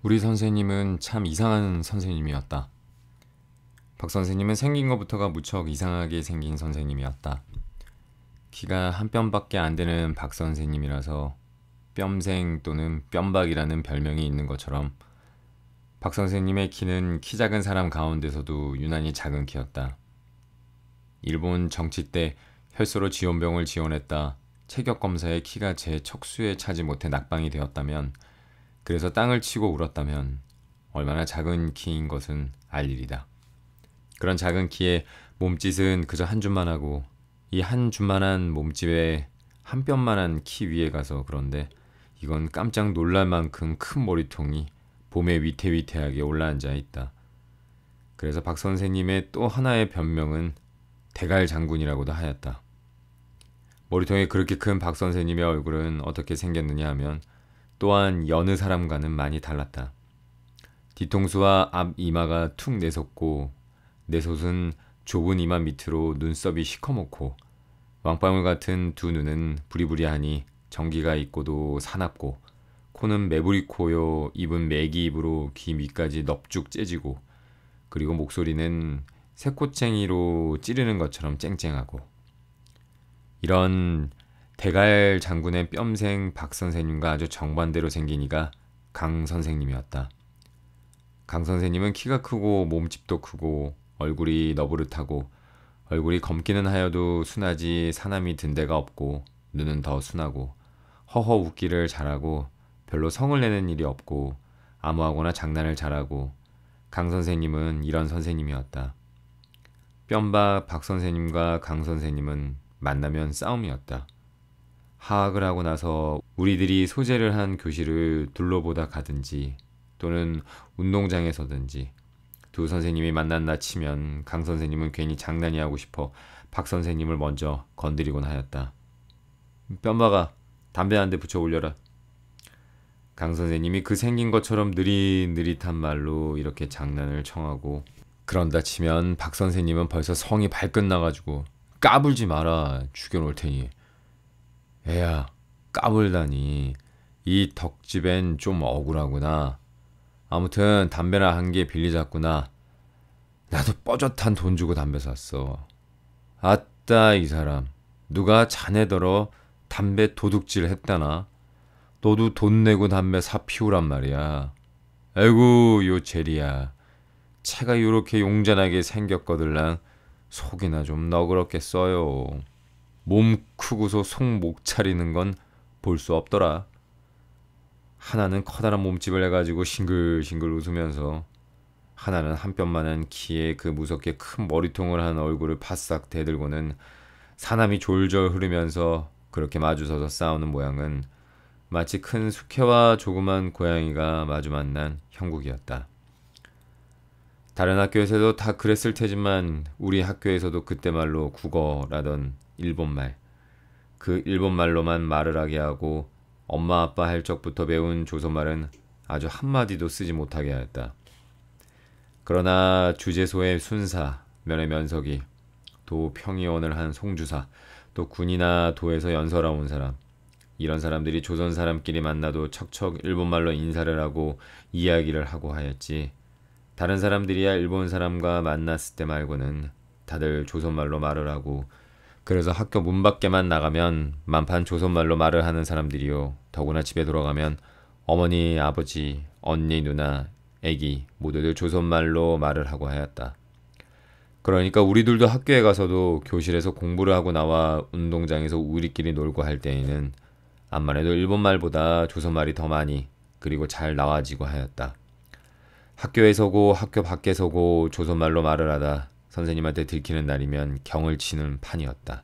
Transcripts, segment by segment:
우리 선생님은 참 이상한 선생님이었다. 박 선생님은 생긴 것부터가 무척 이상하게 생긴 선생님이었다. 키가 한 뼘밖에 안 되는 박 선생님이라서 뼘생 또는 뼘박이라는 별명이 있는 것처럼 박 선생님의 키는 키 작은 사람 가운데서도 유난히 작은 키였다. 일본 정치 때 혈소로 지원병을 지원했다 체격 검사에 키가 제 척수에 차지 못해 낙방이 되었다면, 그래서 땅을 치고 울었다면 얼마나 작은 키인 것은 알 일이다. 그런 작은 키에 몸짓은 그저 한 줌만 하고, 이 한 줌만한 몸집에 한 뼘만한 키 위에 가서 그런데 이건 깜짝 놀랄 만큼 큰 머리통이 봄에 위태위태하게 올라앉아 있다. 그래서 박 선생님의 또 하나의 변명은 대갈 장군이라고도 하였다. 머리통이 그렇게 큰 박 선생님의 얼굴은 어떻게 생겼느냐 하면 또한 여느 사람과는 많이 달랐다. 뒤통수와 앞 이마가 툭 내솟고 내솟은 좁은 이마 밑으로 눈썹이 시커멓고 왕방울 같은 두 눈은 부리부리하니 정기가 있고도 사납고, 코는 매부리 코요, 입은 매기 입으로 귀 밑까지 넙죽 째지고, 그리고 목소리는 새꽃쟁이로 찌르는 것처럼 쨍쨍하고. 이런 대갈 장군의 뼘생 박 선생님과 아주 정반대로 생긴 이가 강 선생님이었다. 강 선생님은 키가 크고 몸집도 크고 얼굴이 너부릇하고, 얼굴이 검기는 하여도 순하지 사남이 든 데가 없고, 눈은 더 순하고 허허 웃기를 잘하고 별로 성을 내는 일이 없고 아무하고나 장난을 잘하고. 강 선생님은 이런 선생님이었다. 뼘박 박 선생님과 강 선생님은 만나면 싸움이었다. 하학을 하고 나서 우리들이 소재를 한 교실을 둘러보다 가든지 또는 운동장에서든지 두 선생님이 만났나 치면 강 선생님은 괜히 장난이 하고 싶어 박 선생님을 먼저 건드리곤 하였다. 뼘박아, 담배 한 대 붙여 올려라. 강 선생님이 그 생긴 것처럼 느릿느릿한 말로 이렇게 장난을 청하고, 그런다 치면 박 선생님은 벌써 성이 발끝 나가지고 까불지 마라, 죽여놓을 테니. 애야, 까불다니. 이 덕집엔 좀 억울하구나. 아무튼 담배나 한 개 빌리자꾸나. 나도 뻐젓한 돈 주고 담배 샀어. 아따 이 사람, 누가 자네더러 담배 도둑질 했다나? 너도 돈 내고 담배 사 피우란 말이야. 아이고 요 제리야, 채가 요렇게 용잔하게 생겼거들랑 속이나 좀 너그럽겠어요. 몸 크고서 속 목 차리는 건 볼 수 없더라. 하나는 커다란 몸집을 해가지고 싱글싱글 웃으면서, 하나는 한 뼘만한 키에 그 무섭게 큰 머리통을 한 얼굴을 바싹 대들고는 사남이 졸졸 흐르면서 그렇게 마주서서 싸우는 모양은 마치 큰 숙회와 조그만 고양이가 마주 만난 형국이었다. 다른 학교에서도 다 그랬을 테지만 우리 학교에서도 그때 말로 국어라던 일본말, 그 일본말로만 말을 하게 하고 엄마 아빠 할 적부터 배운 조선말은 아주 한마디도 쓰지 못하게 하였다. 그러나 주재소의 순사, 면의 면석이, 도 평의원을 한 송주사, 또 군이나 도에서 연설하 온 사람, 이런 사람들이 조선 사람끼리 만나도 척척 일본말로 인사를 하고 이야기를 하고 하였지, 다른 사람들이야 일본 사람과 만났을 때 말고는 다들 조선말로 말을 하고, 그래서 학교 문 밖에만 나가면 만판 조선말로 말을 하는 사람들이요, 더구나 집에 돌아가면 어머니, 아버지, 언니, 누나, 애기 모두들 조선말로 말을 하고 하였다. 그러니까 우리들도 학교에 가서도 교실에서 공부를 하고 나와 운동장에서 우리끼리 놀고 할 때에는 암만 해도 일본말보다 조선말이 더 많이, 그리고 잘 나와지고 하였다. 학교에서고 학교 밖에서고 조선말로 말을 하다 선생님한테 들키는 날이면 경을 치는 판이었다.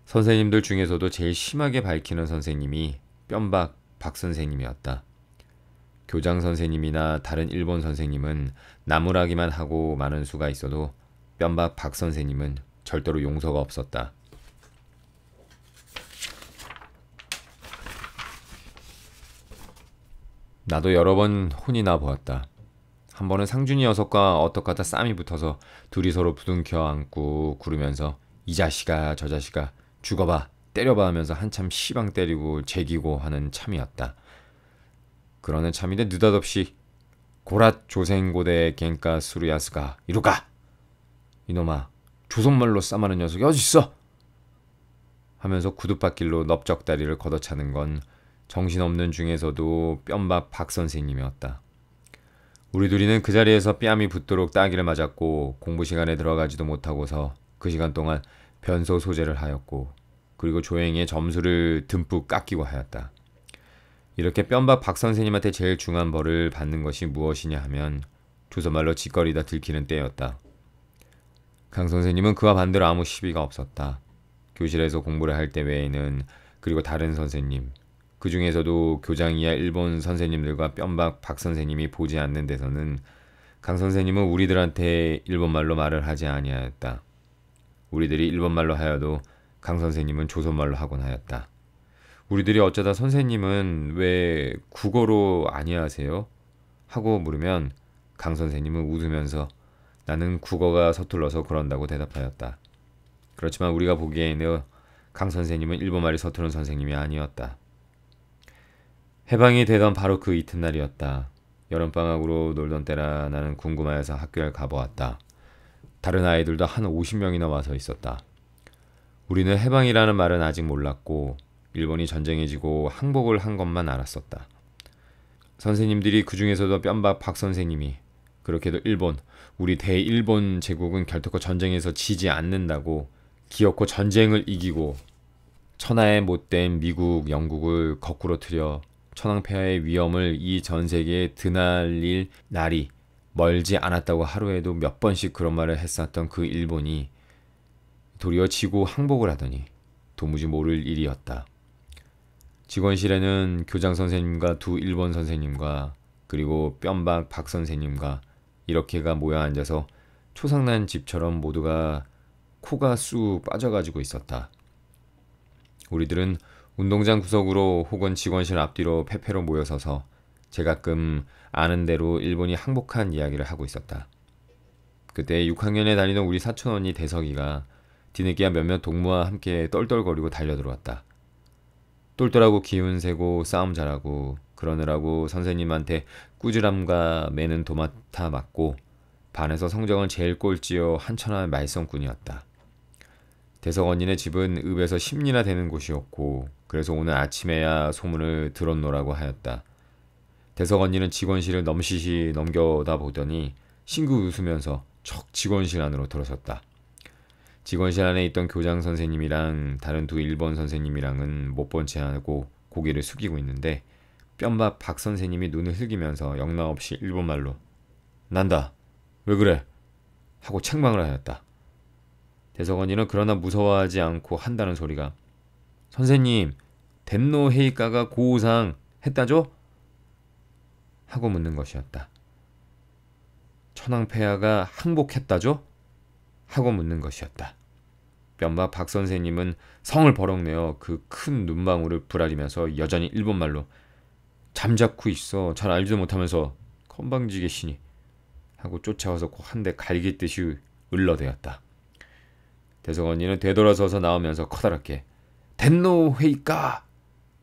선생님들 중에서도 제일 심하게 밝히는 선생님이 뼘박 박 선생님이었다. 교장 선생님이나 다른 일본 선생님은 나무라기만 하고 많은 수가 있어도 뼘박 박 선생님은 절대로 용서가 없었다. 나도 여러 번 혼이 나 보았다. 한 번은 상준이 녀석과 어떡하다 쌈이 붙어서 둘이 서로 부둥켜 안고 구르면서 이 자식아 저 자식아 죽어봐 때려봐 하면서 한참 시방 때리고 제기고 하는 참이었다. 그러는 참인데 느닷없이 고랏 조생고대 갱가 수루야스가 이루가 이놈아 조선말로 싸마는 녀석이 어딨어 하면서 구둣밭길로 넓적다리를 걷어차는 건 정신없는 중에서도 뼘밥 박 선생님이었다. 우리 둘이는 그 자리에서 뺨이 붓도록 따기를 맞았고 공부 시간에 들어가지도 못하고서 그 시간 동안 변소 소재를 하였고 그리고 조행의 점수를 듬뿍 깎이고 하였다. 이렇게 뼘밥 박 선생님한테 제일 중한 벌을 받는 것이 무엇이냐 하면 조선말로 짓거리다 들키는 때였다. 강 선생님은 그와 반대로 아무 시비가 없었다. 교실에서 공부를 할 때 외에는 그리고 다른 선생님 그 중에서도 교장 이하 일본 선생님들과 뼘밥 박 선생님이 보지 않는 데서는 강 선생님은 우리들한테 일본말로 말을 하지 아니하였다. 우리들이 일본말로 하여도 강 선생님은 조선말로 하곤 하였다. 우리들이 어쩌다 선생님은 왜 국어로 아니하세요? 하고 물으면 강 선생님은 웃으면서 나는 국어가 서툴러서 그런다고 대답하였다. 그렇지만 우리가 보기에는 강 선생님은 일본말이 서투른 선생님이 아니었다. 해방이 되던 바로 그 이튿날이었다. 여름방학으로 놀던 때라 나는 궁금하여서 학교에 가보았다. 다른 아이들도 한 50명이나 와서 있었다. 우리는 해방이라는 말은 아직 몰랐고 일본이 전쟁에 지고 항복을 한 것만 알았었다. 선생님들이 그 중에서도 뼘밥 박 선생님이 그렇게도 일본, 우리 대일본 제국은 결코 전쟁에서 지지 않는다고 기어코 전쟁을 이기고 천하의 못된 미국, 영국을 거꾸로 틀려 천황폐하의 위험을 이 전 세계에 드날릴 날이 멀지 않았다고 하루에도 몇 번씩 그런 말을 했었던 그 일본이 도리어 지고 항복을 하더니 도무지 모를 일이었다. 직원실에는 교장 선생님과 두 일본 선생님과 그리고 뼘밥 박 선생님과 이렇게가 모여 앉아서 초상난 집처럼 모두가 코가 쑥 빠져가지고 있었다. 우리들은 운동장 구석으로 혹은 직원실 앞뒤로 페페로 모여서서 제가끔 아는 대로 일본이 항복한 이야기를 하고 있었다. 그때 6학년에 다니던 우리 사촌언니 대석이가 뒤늦게야 몇몇 동무와 함께 떨떨거리고 달려들어왔다. 똘똘하고 기운 세고 싸움 잘하고 그러느라고 선생님한테 꾸지람과 매는 도맡아 맞고 반에서 성적은 제일 꼴찌여 한천하의 말썽꾼이었다. 대석 언니네 집은 읍에서 10리나 되는 곳이었고 그래서 오늘 아침에야 소문을 들었노라고 하였다. 대석 언니는 직원실을 넘시시 넘겨다 보더니 싱긋 웃으면서 척 직원실 안으로 들어섰다. 직원실 안에 있던 교장 선생님이랑 다른 두 일본 선생님이랑은 못 본 채 하고 고개를 숙이고 있는데 뼘밥 박 선생님이 눈을 흘기면서 영락없이 일본말로 난다 왜 그래 하고 책망을 하였다. 대석 언니는 그러나 무서워하지 않고 한다는 소리가 선생님 덴노 헤이카가 고우상 했다죠? 하고 묻는 것이었다. 천황폐하가 항복했다죠? 하고 묻는 것이었다. 뼘밥 박 선생님은 성을 버럭내어 그 큰 눈망울을 부라리면서 여전히 일본말로 잠자코 있어 잘 알지도 못하면서 건방지게 시니 하고 쫓아와서 꼭 한 대 갈기듯이 을러대었다. 대석 언니는 되돌아서서 나오면서 커다랗게 덴노 회의까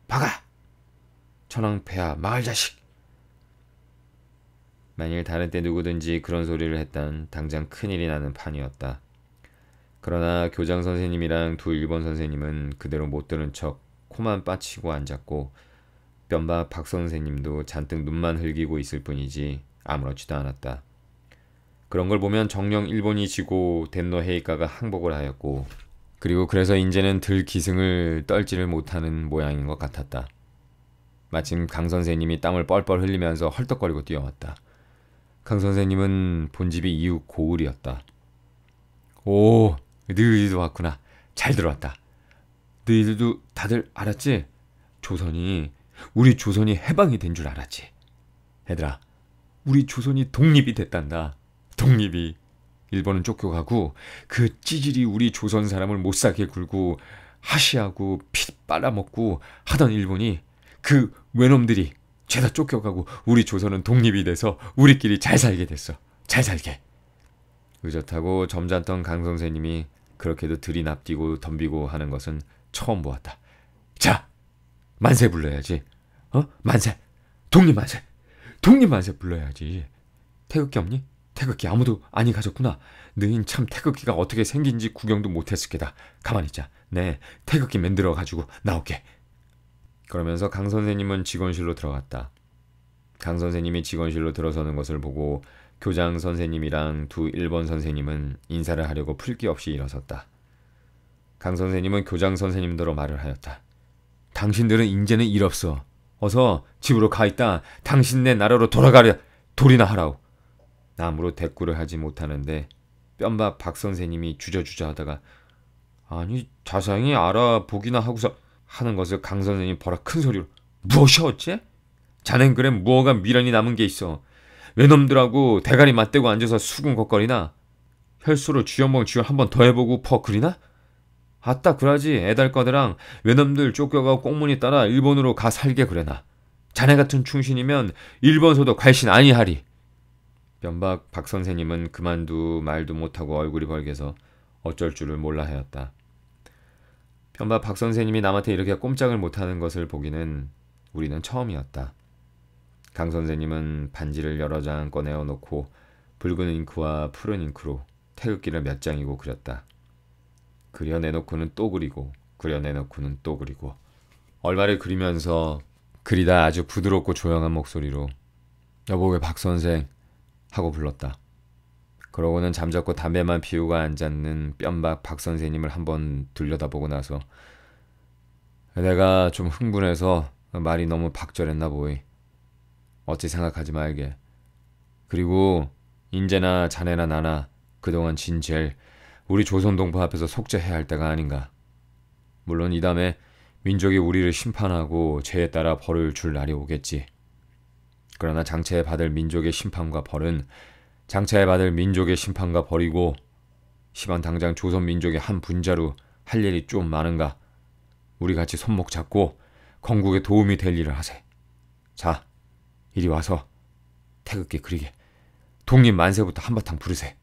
박아 천황폐하 마을 자식. 만일 다른 때 누구든지 그런 소리를 했다면 당장 큰일이 나는 판이었다. 그러나 교장 선생님이랑 두 일본 선생님은 그대로 못 들은 척 코만 빠치고 앉았고 뼘밥 박 선생님도 잔뜩 눈만 흘기고 있을 뿐이지 아무렇지도 않았다. 그런 걸 보면 정녕 일본이 지고 덴노 헤이카가 항복을 하였고 그리고 그래서 이제는 들 기승을 떨지를 못하는 모양인 것 같았다. 마침 강 선생님이 땀을 뻘뻘 흘리면서 헐떡거리고 뛰어왔다. 강 선생님은 본집이 이웃 고을이었다. 오, 너희들도 왔구나. 잘 들어왔다. 너희들도 다들 알았지? 우리 조선이 해방이 된 줄 알았지? 얘들아, 우리 조선이 독립이 됐단다. 독립이. 일본은 쫓겨가고 그 찌질이 우리 조선 사람을 못살게 굴고 하시하고 피 빨아먹고 하던 일본이 그 외놈들이 죄다 쫓겨가고 우리 조선은 독립이 돼서 우리끼리 잘 살게 됐어. 잘 살게. 의젓하고 점잖던 강 선생님이 그렇게도 들이납뛰고 덤비고 하는 것은 처음 보았다. 자, 만세 불러야지. 만세. 독립만세! 독립만세 불러야지. 태극기 없니? 태극기 아무도 아니 가졌구나. 너흰 참 태극기가 어떻게 생긴지 구경도 못했을 게다. 가만히 있자. 네, 태극기 만들어가지고 나올게. 그러면서 강 선생님은 직원실로 들어갔다. 강 선생님이 직원실로 들어서는 것을 보고 교장 선생님이랑 두 1번 선생님은 인사를 하려고 풀기 없이 일어섰다. 강 선생님은 교장 선생님들로 말을 하였다. 당신들은 인제는 일 없어. 어서 집으로 가 있다. 당신네 나라로 돌아가려 돌이나 하라오. 아무로 대꾸를 하지 못하는데 뼘밥 박 선생님이 주저주저 하다가 아니 자세히 알아보기나 하고서 하는 것을 강 선생님이 보라 큰 소리로 무엇이 어째? 자넨 그래 무어가 미련이 남은 게 있어. 외놈들하고 대가리 맞대고 앉아서 수군거거리나? 혈수로 쥐연봉 쥐연 한번 더 해보고 퍼그리나? 아따 그러지 애달거드랑 외놈들 쫓겨가 꽁무니 따라 일본으로 가 살게 그래나. 자네 같은 충신이면 일본서도 괄신 아니하리. 뼘박 박 선생님은 그만두 말도 못하고 얼굴이 벌게서 어쩔 줄을 몰라 하였다. 뼘박 박 선생님이 남한테 이렇게 꼼짝을 못하는 것을 보기는 우리는 처음이었다. 강 선생님은 반지를 여러 장 꺼내어 놓고 붉은 잉크와 푸른 잉크로 태극기를 몇 장이고 그렸다. 그려내놓고는 또 그리고 그려내놓고는 또 그리고 얼마를 그리면서 그리다 아주 부드럽고 조용한 목소리로 여보 왜 박선생 하고 불렀다. 그러고는 잠자코 담배만 피우고 앉았는 뼘박 박선생님을 한번 들여다보고 나서 내가 좀 흥분해서 말이 너무 박절했나 보이. 어찌 생각하지 말게. 그리고 인제나 자네나 나나 그동안 진 죄를 우리 조선동포 앞에서 속죄해야 할 때가 아닌가. 물론 이 다음에 민족이 우리를 심판하고 죄에 따라 벌을 줄 날이 오겠지. 그러나 장차에 받을 민족의 심판과 벌은 장차에 받을 민족의 심판과 벌이고 시방 당장 조선민족의 한 분자로 할 일이 좀 많은가. 우리 같이 손목 잡고 건국에 도움이 될 일을 하세. 자, 이리 와서 태극기 그리게 독립 만세부터 한바탕 부르세.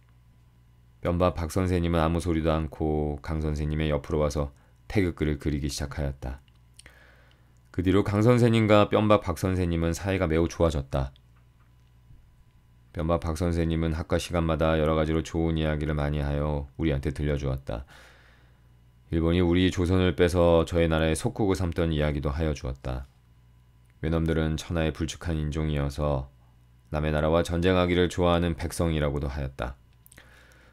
뼘박 박 선생님은 아무 소리도 않고 강 선생님의 옆으로 와서 태극기를 그리기 시작하였다. 그 뒤로 강 선생님과 뼘박 박 선생님은 사이가 매우 좋아졌다. 뼘박 박 선생님은 학과 시간마다 여러 가지로 좋은 이야기를 많이 하여 우리한테 들려주었다. 일본이 우리 조선을 빼서 저의 나라에 속국을 삼던 이야기도 하여 주었다. 외놈들은 천하의 불축한 인종이어서 남의 나라와 전쟁하기를 좋아하는 백성이라고도 하였다.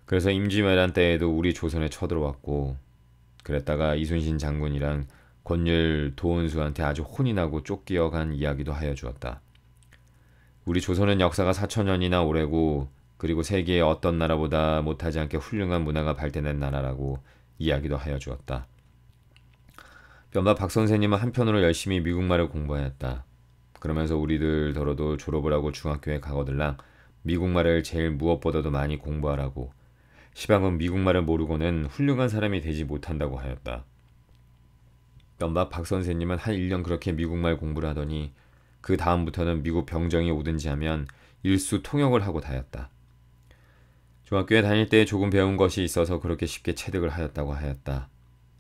그래서 임진왜란 때에도 우리 조선에 쳐들어왔고 그랬다가 이순신 장군이랑 권율 도원수한테 아주 혼이 나고 쫓기어간 이야기도 하여 주었다. 우리 조선은 역사가 4,000년이나 오래고 그리고 세계의 어떤 나라보다 못하지 않게 훌륭한 문화가 발달된 나라라고 이야기도 하여 주었다. 뼘박 박 선생님은 한편으로 열심히 미국말을 공부하였다. 그러면서 우리들더러도 졸업을 하고 중학교에 가거들랑 미국말을 제일 무엇보다도 많이 공부하라고 시방은 미국말을 모르고는 훌륭한 사람이 되지 못한다고 하였다. 뼘박 박 선생님은 한 1년 그렇게 미국말 공부를 하더니 그 다음부터는 미국 병정이 오든지 하면 일수 통역을 하고 다녔다. 중학교에 다닐 때 조금 배운 것이 있어서 그렇게 쉽게 체득을 하였다고 하였다.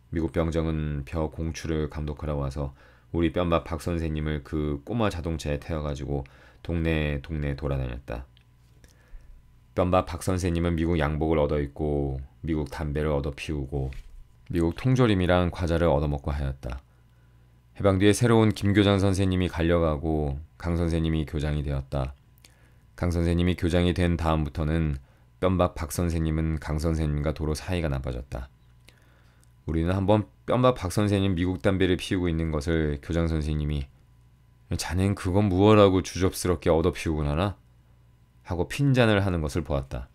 미국 병정은 벼 공추를 감독하러 와서 우리 뼘박 박 선생님을 그 꼬마 자동차에 태워가지고 동네 돌아다녔다. 뼘박 박 선생님은 미국 양복을 얻어 입고 미국 담배를 얻어 피우고 미국 통조림이랑 과자를 얻어먹고 하였다. 해방 뒤에 새로운 김교장 선생님이 갈려가고 강 선생님이 교장이 되었다. 강 선생님이 교장이 된 다음부터는 뼘박 박 선생님은 강 선생님과 도로 사이가 나빠졌다. 우리는 한번 뼘박 박 선생님 미국 담배를 피우고 있는 것을 교장 선생님이 자넨 그건 무엇라고 주접스럽게 얻어 피우곤 하나? 하고 핀잔을 하는 것을 보았다.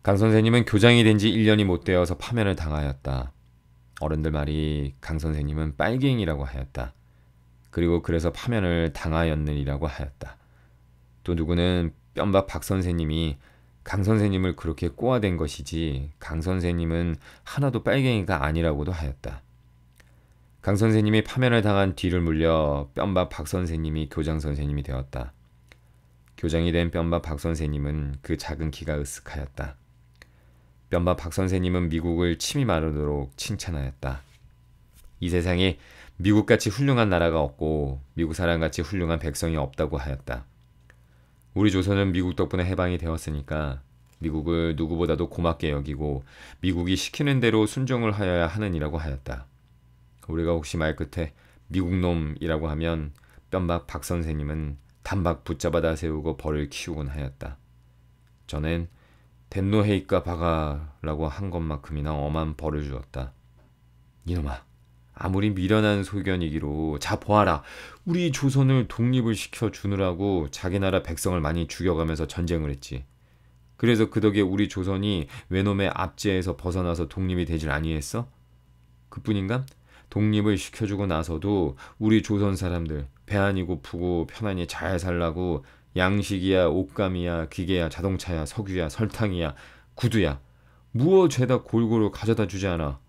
강 선생님은 교장이 된 지 1년이 못 되어서 파면을 당하였다. 어른들 말이 강 선생님은 빨갱이라고 하였다. 그리고 그래서 파면을 당하였느니라고 하였다. 또 누구는 뼘박 박 선생님이 강 선생님을 그렇게 꼬아댄 것이지 강 선생님은 하나도 빨갱이가 아니라고도 하였다. 강 선생님이 파면을 당한 뒤를 물려 뼘박 박 선생님이 교장 선생님이 되었다. 교장이 된 뼘박 박 선생님은 그 작은 키가 으쓱하였다. 뼘박 박 선생님은 미국을 침이 마르도록 칭찬하였다. 이 세상에 미국같이 훌륭한 나라가 없고 미국 사람같이 훌륭한 백성이 없다고 하였다. 우리 조선은 미국 덕분에 해방이 되었으니까 미국을 누구보다도 고맙게 여기고 미국이 시키는 대로 순종을 하여야 하느니라고 하였다. 우리가 혹시 말끝에 미국놈이라고 하면 뼘박 박 선생님은 단박 붙잡아다 세우고 벌을 키우곤 하였다. 저는 덴노헤이까 바가라고 한 것만큼이나 엄한 벌을 주었다. 이놈아, 아무리 미련한 소견이기로 자 보아라. 우리 조선을 독립을 시켜주느라고 자기 나라 백성을 많이 죽여가면서 전쟁을 했지. 그래서 그 덕에 우리 조선이 외놈의 압제에서 벗어나서 독립이 되질 아니했어? 그뿐인가? 독립을 시켜주고 나서도 우리 조선 사람들 배 아니 고프고 편안히 잘 살라고 양식이야 옷감이야 기계야 자동차야 석유야 설탕이야 구두야 무어 죄다 골고루 가져다 주지 않아.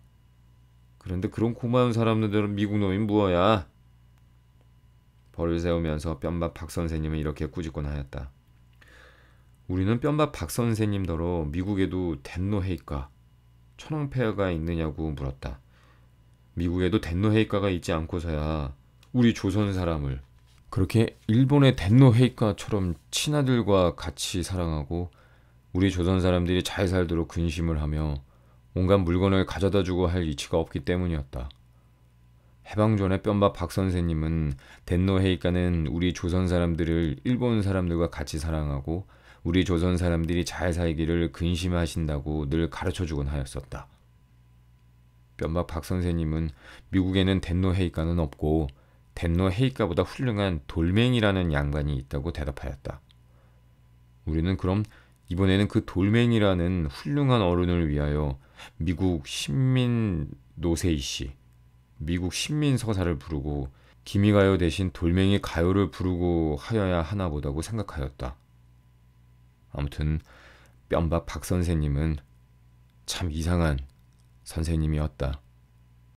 그런데 그런 고마운 사람들은 미국 놈이 무어야. 벌을 세우면서 뼘밥 박 선생님은 이렇게 꾸짖곤 하였다. 우리는 뼘밥 박 선생님더러 미국에도 덴노헤이과 천황폐하가 있느냐고 물었다. 미국에도 덴노헤이과가 있지 않고서야 우리 조선 사람을 그렇게 일본의 덴노헤이과처럼 친아들과 같이 사랑하고 우리 조선 사람들이 잘 살도록 근심을 하며 온갖 물건을 가져다주고 할 이치가 없기 때문이었다. 해방 전에 뼘밥 박 선생님은 덴노헤이과는 우리 조선 사람들을 일본 사람들과 같이 사랑하고 우리 조선 사람들이 잘 살기를 근심하신다고 늘 가르쳐주곤 하였었다. 뼘밥 박 선생님은 미국에는 덴노헤이과는 없고 덴노헤이과보다 훌륭한 돌멩이라는 양반이 있다고 대답하였다. 우리는 그럼 이번에는 그 돌멩이라는 훌륭한 어른을 위하여 미국 신민 노세이 씨, 미국 신민 서사를 부르고 기미가요 대신 돌멩이 가요를 부르고 하여야 하나 보다고 생각하였다. 아무튼 뼘밥 박 선생님은 참 이상한 선생님이었다.